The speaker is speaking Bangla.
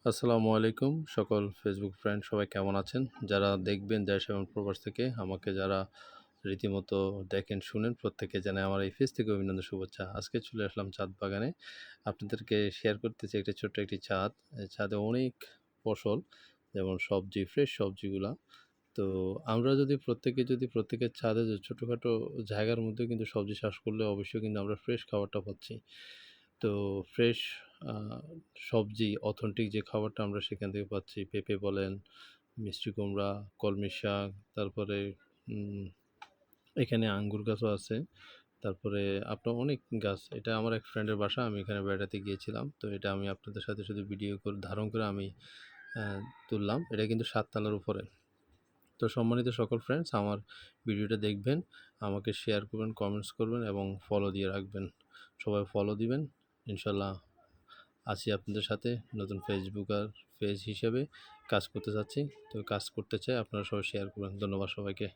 আসসালামু আলাইকুম সকল ফেসবুক ফ্রেন্ড সবাই কেমন আছেন? যারা দেখবেন দেশ এবং প্রবাস থেকে আমাকে যারা রীতিমতো দেখেন, শুনেন প্রত্যেককে জানাই আমার এই পেজ থেকে অভিনন্দন শুভেচ্ছা। আজকে চলে আসলাম ছাদ বাগানে। আপনাদেরকে শেয়ার করতে চাই একটা ছোট্ট একটি ছাদ। এই ছাদে অনেক ফসল যেমন সবজি, ফ্রেশ সবজিগুলা। তো আমরা যদি প্রত্যেকে যদি প্রত্যেকের ছাদে যে ছোটখাটো জায়গার মধ্যেও কিন্তু সবজি চাষ করলে অবশ্যই কিন্তু আমরা ফ্রেশ খাবারটা পাচ্ছি। তো ফ্রেশ আ সবজি অথেন্টিক যে খাবারটা আমরা সেখান থেকে পাচ্ছি। পেঁপে বলেন, মিষ্টি কুমড়া, কলমি শাক, তারপরে উম এখানে আঙ্গুর গাছও আছে। তারপরে আপনার অনেক গাছ। এটা আমার এক ফ্রেন্ডের বাসা। আমি এখানে বেড়াতে গিয়েছিলাম। তো এটা আমি আপনাদের সাথে শুধু ভিডিও করে ধারণ করে আমি অ্যা তুললাম। এটা কিন্তু ৭ তলার উপরে। তো সম্মানিত সকল ফ্রেন্ডস আমার ভিডিওটা দেখবেন, আমাকে শেয়ার করবেন, কমেন্টস করবেন এবং ফলো দিয়ে রাখবেন। সবাই ফলো দিবেন। ইনশাআল্লাহ আছি আপনাদের সাথে। নতুন ফেসবুকার পেজ হিসেবে কাজ করতে চাচ্ছি। তো কাজ করতে চাই, আপনারা সবাই শেয়ার করবেন। ধন্যবাদ সবাইকে।